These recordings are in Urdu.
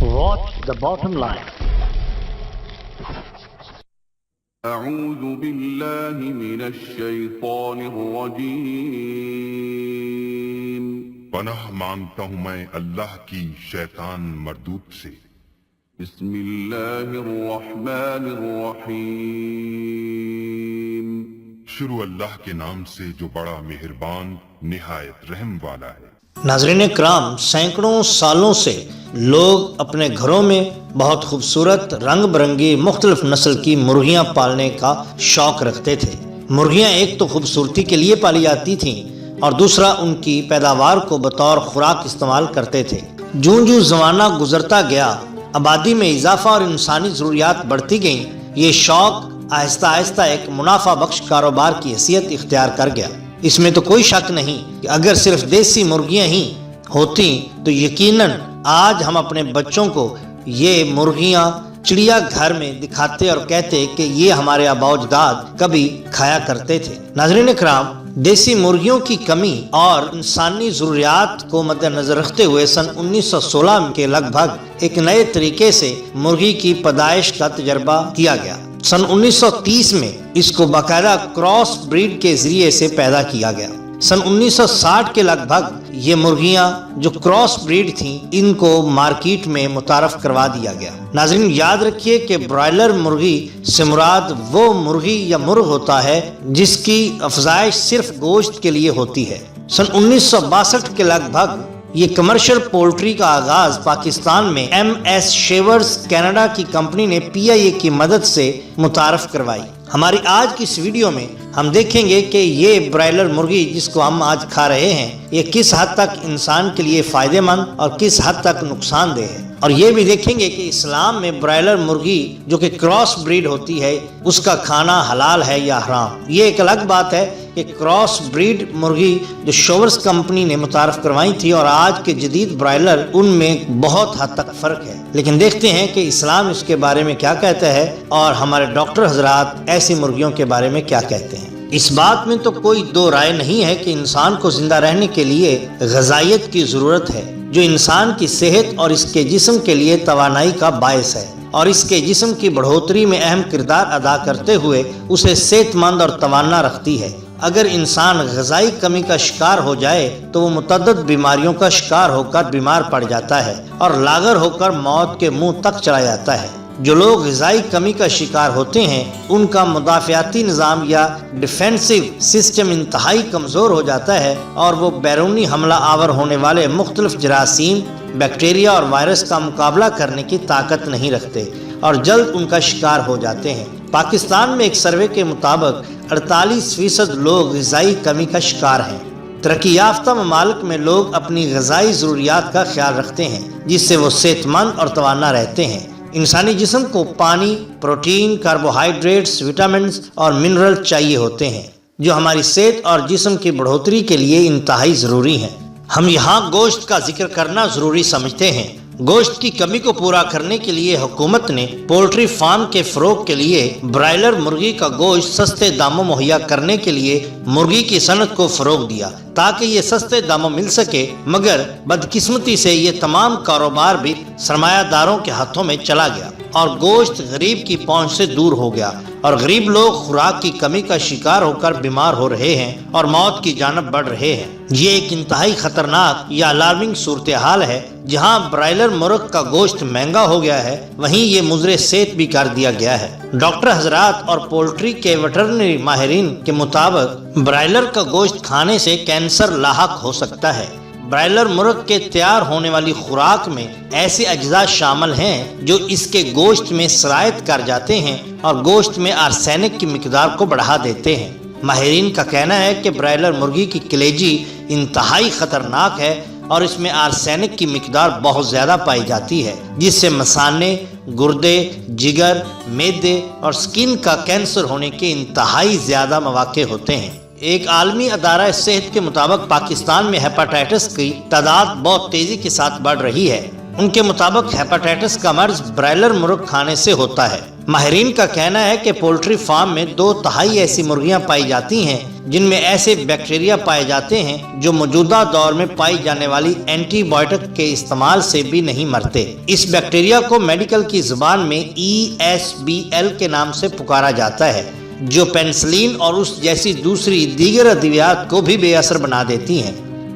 Watch the bottom line. أعوذ بالله من الشيطان الرجيم پناہ مانگتا ہوں میں اللہ کی شیطان مردود سے۔ بسم اللہ الرحمن الرحیم شروع اللہ کے نام سے جو بڑا مہربان نہایت رحم والا ہے۔ ناظرین کرام، سینکڑوں سالوں سے لوگ اپنے گھروں میں بہت خوبصورت رنگ برنگی مختلف نسل کی مرغیاں پالنے کا شوق رکھتے تھے۔ مرغیاں ایک تو خوبصورتی کے لیے پالی جاتی تھیں اور دوسرا ان کی پیداوار کو بطور خوراک استعمال کرتے تھے۔ جوں جوں زمانہ گزرتا گیا، آبادی میں اضافہ اور انسانی ضروریات بڑھتی گئیں، یہ شوق آہستہ آہستہ ایک منافع بخش کاروبار کی حیثیت اختیار کر گیا۔ اس میں تو کوئی شک نہیں کہ اگر صرف دیسی مرغیاں ہی ہوتی تو یقیناً آج ہم اپنے بچوں کو یہ مرغیاں چڑیا گھر میں دکھاتے اور کہتے کہ یہ ہمارے آباء و اجداد کبھی کھایا کرتے تھے۔ ناظرین کرام، دیسی مرغیوں کی کمی اور انسانی ضروریات کو مد نظر رکھتے ہوئے سن 1916 کے لگ بھگ ایک نئے طریقے سے مرغی کی پیدائش کا تجربہ کیا گیا۔ سن 1930 میں اس کو باقاعدہ کراس بریڈ کے ذریعے سے پیدا کیا گیا۔ سن 1960 کے لگ بھگ یہ مرغیاں جو کراس بریڈ تھیں ان کو مارکیٹ میں متعارف کروا دیا گیا۔ ناظرین یاد رکھیے کہ برائلر مرغی سے مراد وہ مرغی یا مرغ ہوتا ہے جس کی افزائش صرف گوشت کے لیے ہوتی ہے۔ سن 1962 کے لگ بھگ یہ کمرشل پولٹری کا آغاز پاکستان میں ایم ایس شیورز کینیڈا کی کمپنی نے PIA کی مدد سے متعارف کروائی۔ ہماری آج کی اس ویڈیو میں ہم دیکھیں گے کہ یہ برائلر مرغی جس کو ہم آج کھا رہے ہیں یہ کس حد تک انسان کے لیے فائدہ مند اور کس حد تک نقصان دہ ہے، اور یہ بھی دیکھیں گے کہ اسلام میں برائلر مرغی جو کہ کراس بریڈ ہوتی ہے اس کا کھانا حلال ہے یا حرام۔ یہ ایک الگ بات ہے کہ کراس بریڈ مرغی جو شیورز کمپنی نے متعارف کروائی تھی اور آج کے جدید برائلر ان میں بہت حد تک فرق ہے، لیکن دیکھتے ہیں کہ اسلام اس کے بارے میں کیا کہتا ہے اور ہمارے ڈاکٹر حضرات ایسی مرغیوں کے بارے میں کیا کہتے ہیں۔ اس بات میں تو کوئی دو رائے نہیں ہے کہ انسان کو زندہ رہنے کے لیے غذائیت کی ضرورت ہے جو انسان کی صحت اور اس کے جسم کے لیے توانائی کا باعث ہے اور اس کے جسم کی بڑھوتری میں اہم کردار ادا کرتے ہوئے اسے صحت مند اور توانا رکھتی ہے۔ اگر انسان غذائی کمی کا شکار ہو جائے تو وہ متعدد بیماریوں کا شکار ہو کر بیمار پڑ جاتا ہے اور لاغر ہو کر موت کے منہ تک چلا جاتا ہے۔ جو لوگ غذائی کمی کا شکار ہوتے ہیں ان کا مدافعاتی نظام یا ڈیفینسو سسٹم انتہائی کمزور ہو جاتا ہے اور وہ بیرونی حملہ آور ہونے والے مختلف جراثیم، بیکٹیریا اور وائرس کا مقابلہ کرنے کی طاقت نہیں رکھتے اور جلد ان کا شکار ہو جاتے ہیں۔ پاکستان میں ایک سروے کے مطابق 48% لوگ غذائی کمی کا شکار ہیں۔ ترقی یافتہ ممالک میں لوگ اپنی غذائی ضروریات کا خیال رکھتے ہیں جس سے وہ صحت مند اور توانا رہتے ہیں۔ انسانی جسم کو پانی، پروٹین، کاربوہائیڈریٹس، وٹامنز اور منرل چاہیے ہوتے ہیں جو ہماری صحت اور جسم کی بڑھوتری کے لیے انتہائی ضروری ہیں۔ ہم یہاں گوشت کا ذکر کرنا ضروری سمجھتے ہیں۔ گوشت کی کمی کو پورا کرنے کے لیے حکومت نے پولٹری فارم کے فروغ کے لیے برائلر مرغی کا گوشت سستے داموں مہیا کرنے کے لیے مرغی کی صنعت کو فروغ دیا تاکہ یہ سستے داموں مل سکے، مگر بدقسمتی سے یہ تمام کاروبار بھی سرمایہ داروں کے ہاتھوں میں چلا گیا اور گوشت غریب کی پہنچ سے دور ہو گیا اور غریب لوگ خوراک کی کمی کا شکار ہو کر بیمار ہو رہے ہیں اور موت کی جانب بڑھ رہے ہیں۔ یہ ایک انتہائی خطرناک یا الارمنگ صورتحال ہے۔ جہاں برائلر مرغ کا گوشت مہنگا ہو گیا ہے وہیں یہ مضر صحت بھی کر دیا گیا ہے۔ ڈاکٹر حضرات اور پولٹری کے ویٹرنری ماہرین کے مطابق برائلر کا گوشت کھانے سے کینسر لاحق ہو سکتا ہے۔ برائلر مرغ کے تیار ہونے والی خوراک میں ایسے اجزاء شامل ہیں جو اس کے گوشت میں سرایت کر جاتے ہیں اور گوشت میں آرسینک کی مقدار کو بڑھا دیتے ہیں۔ ماہرین کا کہنا ہے کہ برائلر مرغی کی کلیجی انتہائی خطرناک ہے اور اس میں آرسینک کی مقدار بہت زیادہ پائی جاتی ہے جس سے مثانے، گردے، جگر، معدے اور سکن کا کینسر ہونے کے انتہائی زیادہ مواقع ہوتے ہیں۔ ایک عالمی ادارہ صحت کے مطابق پاکستان میں ہیپاٹائٹس کی تعداد بہت تیزی کے ساتھ بڑھ رہی ہے۔ ان کے مطابق ہیپاٹائٹس کا مرض برائلر مرغ کھانے سے ہوتا ہے۔ ماہرین کا کہنا ہے کہ پولٹری فارم میں 2/3 ایسی مرغیاں پائی جاتی ہیں جن میں ایسے بیکٹیریا پائے جاتے ہیں جو موجودہ دور میں پائی جانے والی اینٹی بائیوٹک کے استعمال سے بھی نہیں مرتے۔ اس بیکٹیریا کو میڈیکل کی زبان میں ESBL کے نام سے پکارا جاتا ہے، جو پینسلین اور اس جیسی دوسری دیگر ادویات کو بھی بے اثر بنا دیتی ہیں۔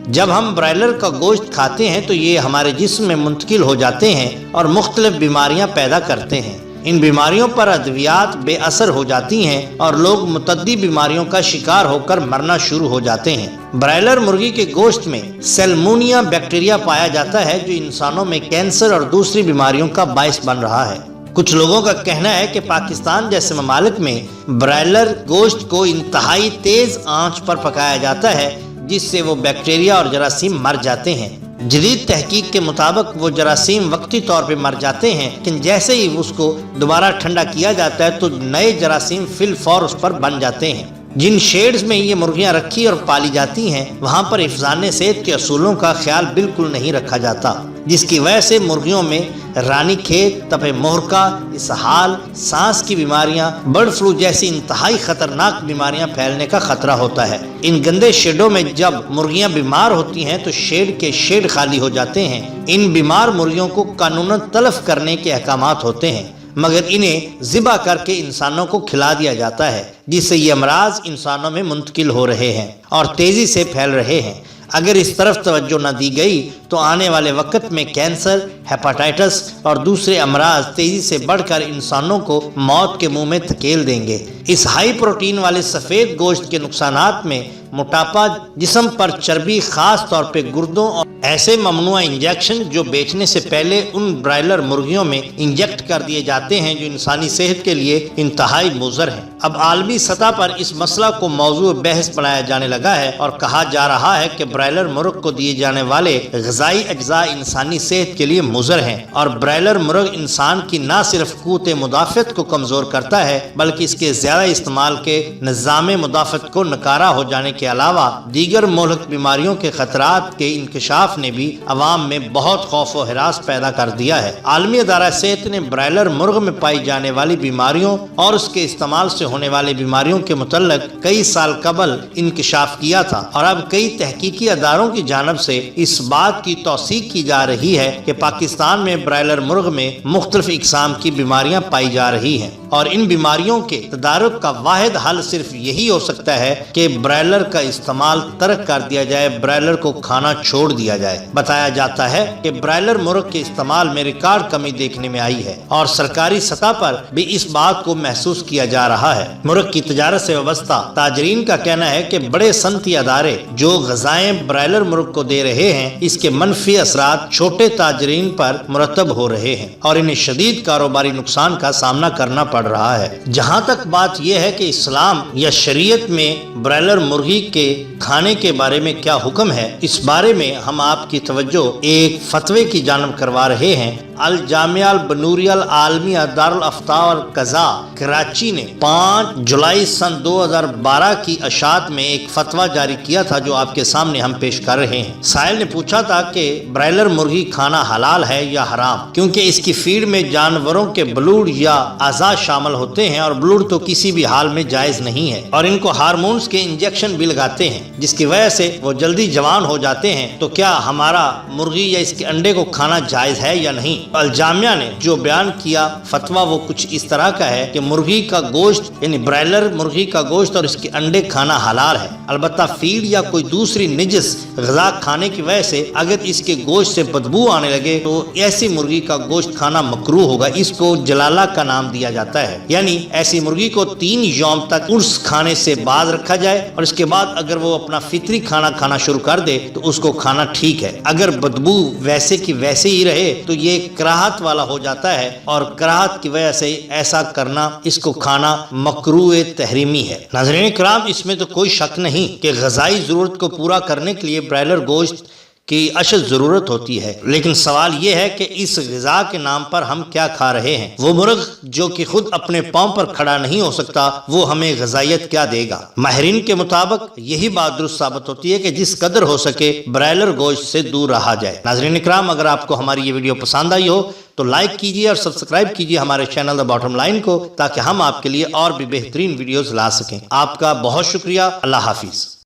جب ہم برائلر کا گوشت کھاتے ہیں تو یہ ہمارے جسم میں منتقل ہو جاتے ہیں اور مختلف بیماریاں پیدا کرتے ہیں۔ ان بیماریوں پر ادویات بے اثر ہو جاتی ہیں اور لوگ متعدد بیماریوں کا شکار ہو کر مرنا شروع ہو جاتے ہیں۔ برائلر مرغی کے گوشت میں سیلمونیا بیکٹیریا پایا جاتا ہے جو انسانوں میں کینسر اور دوسری بیماریوں کا باعث بن رہا ہے۔ کچھ لوگوں کا کہنا ہے کہ پاکستان جیسے ممالک میں برائلر گوشت کو انتہائی تیز آنچ پر پکایا جاتا ہے جس سے وہ بیکٹیریا اور جراثیم مر جاتے ہیں۔ جدید تحقیق کے مطابق وہ جراثیم وقتی طور پہ مر جاتے ہیں، لیکن جیسے ہی اس کو دوبارہ ٹھنڈا کیا جاتا ہے تو نئے جراثیم فی الفور اس پر بن جاتے ہیں۔ جن شیڈز میں یہ مرغیاں رکھی اور پالی جاتی ہیں وہاں پر حفظان صحت کے اصولوں کا خیال بالکل نہیں رکھا جاتا، جس کی وجہ سے مرغیوں میں رانی کھیت، تپ مہرکا، اسہال، سانس کی بیماریاں، برڈ فلو جیسی انتہائی خطرناک بیماریاں پھیلنے کا خطرہ ہوتا ہے۔ ان گندے شیڈوں میں جب مرغیاں بیمار ہوتی ہیں تو شیڈ کے شیڈ خالی ہو جاتے ہیں۔ ان بیمار مرغیوں کو قانوناً تلف کرنے کے احکامات ہوتے ہیں، مگر انہیں ذبح کر کے انسانوں کو کھلا دیا جاتا ہے، جس سے یہ امراض انسانوں میں منتقل ہو رہے ہیں اور تیزی سے پھیل رہے ہیں۔ اگر اس طرف توجہ نہ دی گئی تو آنے والے وقت میں کینسر، ہیپاٹائٹس اور دوسرے امراض تیزی سے بڑھ کر انسانوں کو موت کے منہ میں دھکیل دیں گے۔ اس ہائی پروٹین والے سفید گوشت کے نقصانات میں موٹاپا، جسم پر چربی، خاص طور پہ گردوں اور ایسے ممنوع انجیکشن جو بیچنے سے پہلے ان برائلر مرغیوں میں انجیکٹ کر دیے جاتے ہیں جو انسانی صحت کے لیے انتہائی مضر ہیں۔ اب عالمی سطح پر اس مسئلہ کو موضوع بحث بنایا جانے لگا ہے اور کہا جا رہا ہے کہ برائلر مرغ کو دیے جانے والے غذائی اجزاء انسانی صحت کے لیے مضر ہیں، اور برائلر مرغ انسان کی نہ صرف قوت مدافعت کو کمزور کرتا ہے بلکہ اس کے زیادہ استعمال کے نظام مدافعت کو نکارا ہو جانے کے علاوہ دیگر مہلک بیماریوں کے خطرات کے انکشاف نے بھی عوام میں بہت خوف و ہراس پیدا کر دیا ہے۔ عالمی ادارہ صحت نے برائلر مرغ میں پائی جانے والی بیماریوں اور اس کے استعمال سے ہونے والی بیماریوں کے متعلق کئی سال قبل انکشاف کیا تھا، اور اب کئی تحقیقی اداروں کی جانب سے اس بات کی توثیق کی جا رہی ہے کہ پاکستان میں برائلر مرغ میں مختلف اقسام کی بیماریاں پائی جا رہی ہیں، اور ان بیماریوں کے تدارک کا واحد حل صرف یہی ہو سکتا ہے کہ برائلر کا استعمال ترک کر دیا جائے، برائلر کو کھانا چھوڑ دیا جائے۔ بتایا جاتا ہے کہ برائلر مرغ کے استعمال میں ریکارڈ کمی دیکھنے میں آئی ہے، اور سرکاری سطح پر بھی اس بات کو محسوس کیا جا رہا ہے۔ مرغ کی تجارت سے وابستہ تاجرین کا کہنا ہے کہ بڑے صنعتی ادارے جو غذائیں برائلر مرغ کو دے رہے ہیں، اس کے منفی اثرات چھوٹے تاجرین پر مرتب ہو رہے ہیں اور انہیں شدید کاروباری نقصان کا سامنا کرنا پڑ رہا ہے۔ جہاں تک بات یہ ہے کہ اسلام یا شریعت میں برائلر مرغی کے کھانے کے بارے میں کیا حکم ہے، اس بارے میں ہم آپ کی توجہ ایک فتوے کی جانب کروا رہے ہیں۔ الجامعہ البنوریہ العالمیہ دارالافتاء والقضاء کراچی نے 5 جولائی سن 2012 کی اشاعت میں ایک فتویٰ جاری کیا تھا جو آپ کے سامنے ہم پیش کر رہے ہیں۔ سائل نے پوچھا تھا کہ برائلر مرغی کھانا حلال ہے یا حرام، کیونکہ اس کی فیڈ میں جانوروں کے بلوڈ یا اعضاء شامل ہوتے ہیں، اور بلوڈ تو کسی بھی حال میں جائز نہیں ہے، اور ان کو ہارمونز کے انجیکشن بھی لگاتے ہیں جس کی وجہ سے وہ جلدی جوان ہو جاتے ہیں۔ تو کیا ہمارا مرغی یا اس کے انڈے کو کھانا جائز ہے یا نہیں؟ الجامعہ نے جو بیان کیا فتویٰ وہ کچھ اس طرح کا ہے کہ مرغی کا گوشت یعنی برائلر مرغی کا گوشت اور اس کے انڈے کھانا حلال ہے، البتہ فیڈ یا کوئی دوسری نجس غذا کھانے کی وجہ سے اگر اس کے گوشت سے بدبو آنے لگے تو ایسی مرغی کا گوشت کھانا مکروہ ہوگا۔ اس کو جلالہ کا نام دیا جاتا ہے، یعنی ایسی مرغی کو 3 یوم تک ارس کھانے سے باز رکھا جائے، اور اس کے بعد اگر وہ اپنا فطری کھانا شروع کر دے تو اس کو کھانا ٹھیک ہے۔ اگر بدبو ویسے کی ویسے ہی رہے تو یہ کراہت والا ہو جاتا ہے، اور کراہت کی وجہ سے ایسا کرنا، اس کو کھانا مکروہ تحریمی ہے۔ ناظرین کرام، اس میں تو کوئی شک نہیں کہ غذائی ضرورت کو پورا کرنے کے لیے برائلر گوشت کی اشد ضرورت ہوتی ہے، لیکن سوال یہ ہے کہ اس غذا کے نام پر ہم کیا کھا رہے ہیں؟ وہ مرغ جو کہ خود اپنے پاؤں پر کھڑا نہیں ہو سکتا، وہ ہمیں غذائیت کیا دے گا؟ ماہرین کے مطابق یہی بات درست ثابت ہوتی ہے کہ جس قدر ہو سکے برائلر گوشت سے دور رہا جائے۔ ناظرین اکرام، اگر آپ کو ہماری یہ ویڈیو پسند آئی ہو تو لائک کیجیے اور سبسکرائب کیجیے ہمارے چینل دا باٹم لائن کو، تاکہ ہم آپ کے لیے اور بھی بہترین ویڈیوز لا سکیں۔ آپ کا بہت شکریہ۔ اللہ حافظ۔